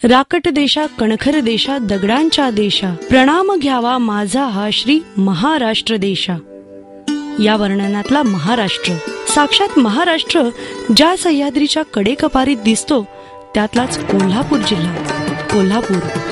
राकट देशा कणखर देशा दगडांच्या देशा, प्रणाम घ्यावा माझा हा श्री महाराष्ट्र देशा. या वर्णनातला महाराष्ट्र, साक्षात महाराष्ट्र ज्या सह्याद्रीच्या कडेकपारीत दिसतो त्यातलाच कोल्हापूर जिल्हा. कोल्हापूर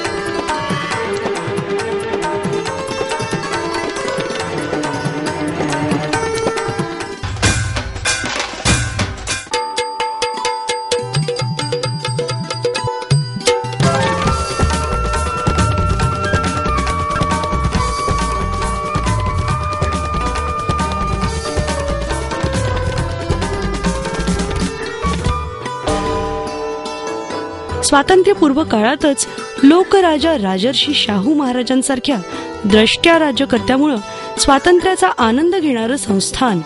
स्वातंत्र्यपूर्व काळातच लोकराजा राजर्षी शाहू महाराजांसारख्या द्रष्ट्या राज्यकर्त्यामुळे स्वातंत्र्याचा आनंद घेणारं संस्थान.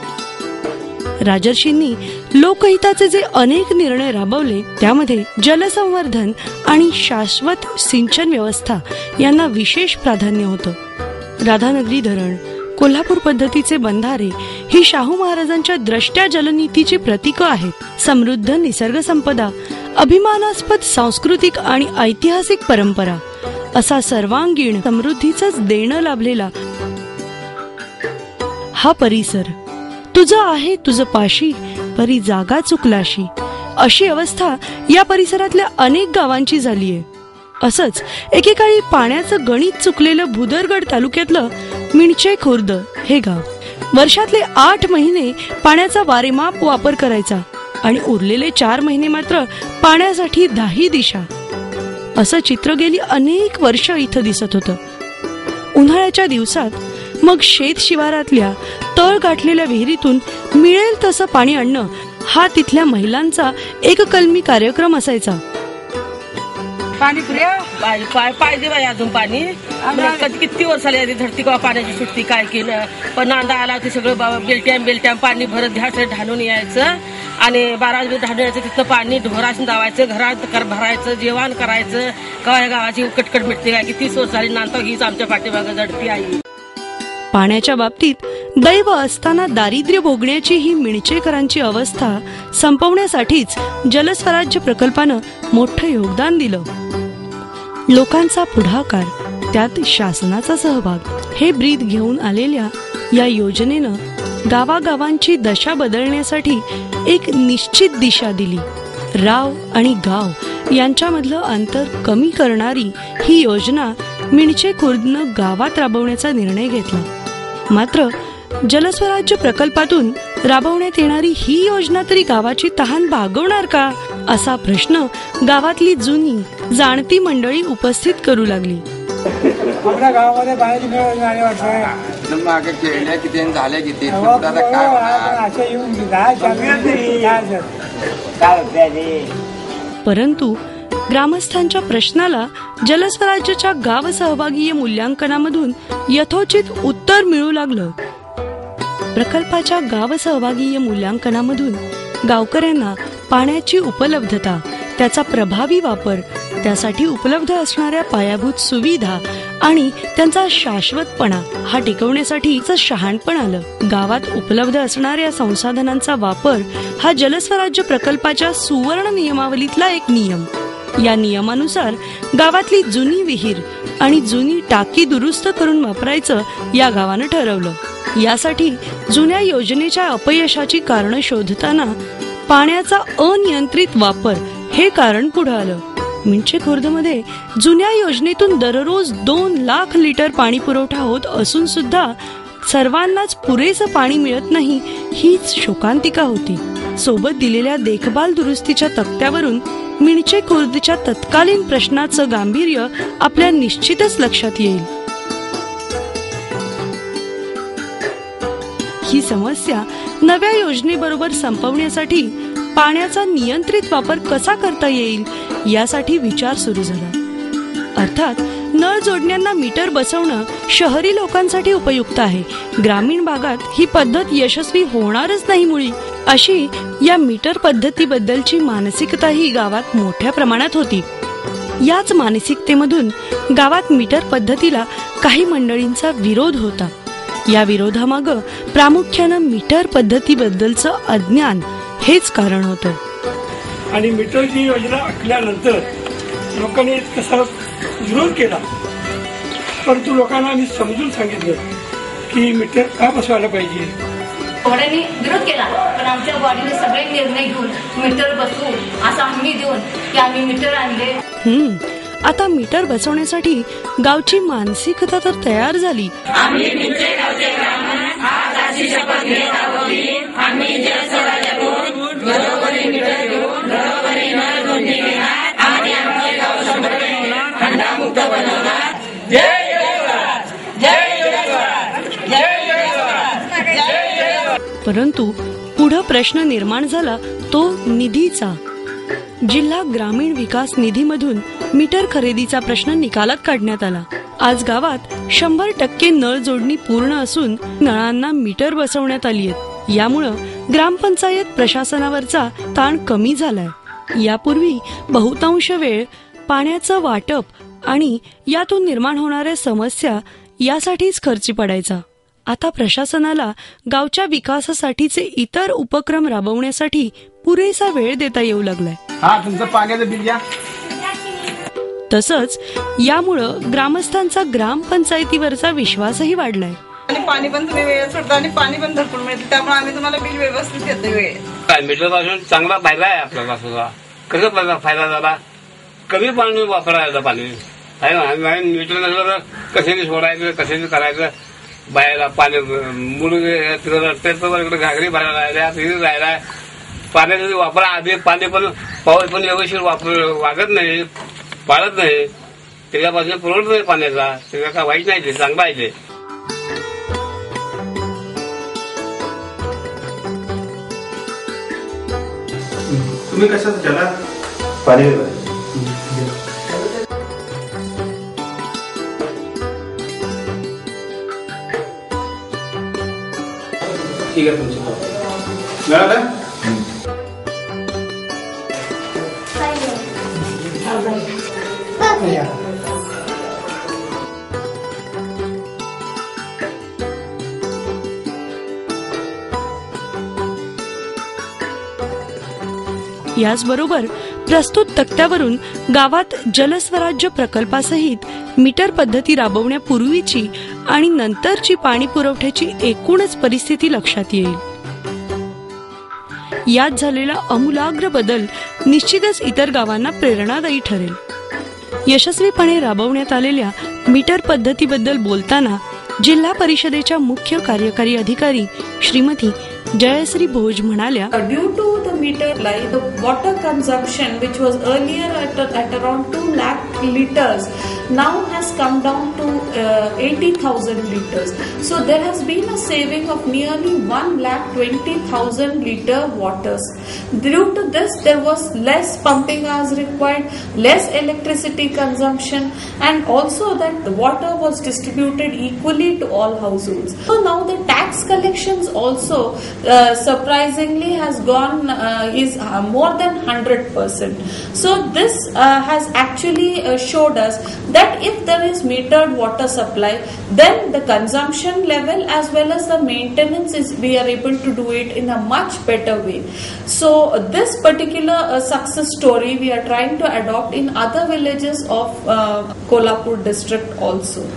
राजर्षींनी लोकहिताचे जे अनेक निर्णय राबवले त्यामध्ये जलसंवर्धन आणि शाश्वत सिंचन व्यवस्था यांना विशेष प्राधान्य होतं. राधानगरी धरण, कोल्हापूर पद्धतीचे बंधारे ही शाहू महाराजांच्या द्रष्ट्या जलनीतीची प्रतीकं आहेत. समृद्ध निसर्ग संपदा, अभिमानास्पद सांस्कृतिक आणि ऐतिहासिक परंपरा असा सर्वांगीण समृद्धीचंच देणं लाभलेला हा परिसर. तुझं आहे तुझं पाशी, परी जागा चुकलाशी, अशी अवस्था या परिसरातल्या अनेक गावांची झालीये. असंच एकेकाळी पाण्याचं गणित चुकलेलं भुदरगड तालुक्यातलं मिणचे खुर्द हे गाव वर्षातले 8 महिने पाण्याचा वारेमाप वापर करायचा आणि उरलेले 4 महिने मात्र पाण्यासाठी 10 दिशा. असं चित्र गेली अनेक वर्ष इथं दिसत होतं. उन्हाळ्याच्या दिवसात मग शेत शिवारातल्या तळ गाठलेल्या विहिरीतून मिळेल तसं पाणी आणणं हा तिथल्या महिलांचा एक कलमी कार्यक्रम असायचा. पाणी पुऱ्या पाहिजे बाई अजून पाणी. किती वर्ष आली धरती किंवा पाण्याची सुट्टी काय केलं, पण नांदा आला ते सगळं बेलट्याम पाणी भरत घ्यायचं, ढाणून यायचं आणि 12 वाजता ढाणून यायचं. तिथलं पाणी ढोरासून दावायचं, घरात भरायचं, जेवण करायचं. काय गावाची कटकट मिटते काय, किती वर्ष झाली नांदा हीच आमच्या पाठीमागं झडती आहे. पाण्याच्या बाबतीत दैव असताना दारिद्र्य भोगण्याची ही मिणचेकरांची अवस्था संपवण्यासाठीच जलस्वराज्य प्रकल्पानं मोठं योगदान दिलं. लोकांचा पुढाकार, त्यात शासनाचा सहभाग हे ब्रीद घेऊन आलेल्या या योजनेनं गावागावांची दशा बदलण्यासाठी एक निश्चित दिशा दिली. राव आणि गाव यांच्यामधलं अंतर कमी करणारी ही योजना मिणचे खुर्दनं गावात राबवण्याचा निर्णय घेतला. मात्र जलस्वराज्य प्रकल्पातून राबवण्यात येणारी ही योजना तरी गावाची तहान भागवणार का, असा प्रश्न गावातली जुनी जाणती मंडळी उपस्थित करू लागली. आपल्या गावामध्ये बाहेर मागे खेळल्या किती झाल्या किती परंतु ग्रामस्थांच्या प्रश्नाला जलस्वराज्याच्या गाव सहभागीय मूल्यांकनामधून यथोचित उत्तर मिळू लागलं. प्रकल्पाच्या गाव सहभागीय मूल्यांकनामधून गावकऱ्यांना पाण्याची उपलब्धता, त्याचा प्रभावी वापर, त्यासाठी उपलब्ध असणाऱ्या पायाभूत सुविधा आणि त्यांचा शाश्वतपणा हा टिकवण्यासाठी शहाणपण आलं. गावात उपलब्ध असणाऱ्या संसाधनांचा वापर हा जलस्वराज्य प्रकल्पाच्या सुवर्ण नियमावलीतला एक नियम. या नियमानुसार गावातली जुनी विहीर आणि जुनी टाकी दुरुस्त करून वापरायचं या गावानं ठरवलं. यासाठी जुन्या योजनेच्या अपयशाची कारणं शोधताना पाण्याचा अनियंत्रित वापर हे कारण पुढे आलं. मिणचे खुर्दमध्ये जुन्या योजनेतून दररोज 2 लाख लिटर पाणी पुरवठा होत असून सुद्धा सर्वांनाच पुरेसं पाणी मिळत नाही, हीच शोकांतिका होती. सोबत दिलेल्या देखभाल दुरुस्तीच्या तक्त्यावरून मिणचे खुर्दच्या तत्कालीन प्रश्नाचं गांभीर्य आपल्या निश्चितच लक्षात येईल. ही समस्या नव्या योजनेबरोबर संपवण्यासाठी पाण्याचा नियंत्रित वापर कसा करता येईल यासाठी विचार सुरू झाला. अर्थात नळ जोडण्यांना मीटर बसवणं शहरी लोकांसाठी उपयुक्त आहे, ग्रामीण भागात ही पद्धत यशस्वी होणारच नाही मुळी, अशी या मीटर पद्धतीबद्दलची मानसिकताही गावात मोठ्या प्रमाणात होती. याच मानसिकतेमधून गावात मीटर पद्धतीला काही मंडळींचा विरोध होता. या विरोधामागं प्रामुख्यानं मीटर पद्धतीबद्दलचं अज्ञान हेच कारण होतं. आणि मीटरची योजना आखल्यानंतर लोकांनी तसा विरोध केला, परंतु लोकांना आम्ही समजून सांगितलं की मीटर का बसवायला पाहिजे. थोड्यांनी विरोध केला, पण आमच्या बॉडीने सगळे निर्णय घेऊन मीटर बसवू असा हमी देऊन की आम्ही मीटर आणले. आता मीटर बसवण्यासाठी गावची मानसिकता तर तयार झाली. परंतु पुढे प्रश्न निर्माण झाला तो निधीचा. जिल्हा ग्रामीण विकास निधीमधून मीटर खरेदीचा प्रश्न निकालात काढण्यात आला. आज गावात 100% नळ जोडणी पूर्ण असून नळांना मीटर बसवण्यात आली आहेत. यामुळं ग्रामपंचायत प्रशासनावरचा ताण कमी झालाय. यापूर्वी बहुतांश वेळ पाण्याचं वाटप आणि यातून निर्माण होणाऱ्या समस्या यासाठीच खर्ची पडायचा. आता प्रशासनाला गावच्या विकासासाठीचे इतर उपक्रम राबवण्यासाठी पुरेसा वेळ देता येऊ लागलाय. तुमचं पाण्याचं बिल द्या. तसंच यामुळं ग्रामस्थांचा ग्रामपंचायतीवरचा विश्वासही वाढलाय. आणि पाणी पण तुम्ही वेळेत सोडता आणि पाणी पण भरपूर मिळते, त्यामुळे आम्ही तुम्हाला बिल व्यवस्थित देतो वेळेत. मीटर पासून चांगला फायदा आहे आपल्याला सुद्धा. कसं फायदा झाला, कमी पाणी वापरायचं पाणी आहे ना. मीटर नसलं तर कशाने सोडायचं, कशाने करायचं, बाहेर पाणी मुलं इकडे घागरी भरायला राहायला पाण्याचा वापर आधी पाणी पण पाऊस पण व्यवस्थित वागत नाही, पाळत नाही, त्याच्यापासून पुरवत नाही पाण्याचा. त्याचा काय वाईट नाही, ते चांगला आहे. ते तुम्ही कसं त्याला पाणी ठीक आहे तुमचं मिळालं. याचबरोबर प्रस्तुत तक्त्यावरून गावात जलस्वराज्य प्रकल्पासहित मीटर पद्धती राबवण्यापूर्वीची आणि नंतरची पाणी पुरवठ्याची एकूणच परिस्थिती लक्षात येईल. यात झालेला आमूलाग्र बदल निश्चितच इतर गावांना प्रेरणादायी ठरेल. यशस्वीपणे राबवण्यात आलेल्या मीटर पद्धतीबद्दल बोलताना जिल्हा परिषदेच्या मुख्य कार्यकारी अधिकारी श्रीमती जयश्री भोज म्हणाल्या, due to the meter line, the water consumption which was earlier at around 2 lakh liters now has come down to 80,000 liters. So there has been a saving of nearly 1,20,000 liter waters. Due to this, there was less pumping hours required, less electricity consumption, and also that the water was distributed equally to all households. So now the tax collections also surprisingly has gone is more than 100%. So this has actually showed us that if there is metered water supply, then the consumption level as well as the maintenance we are able to do it in a much better way. So this particular success story we are trying to adopt in other villages of Kolhapur district also.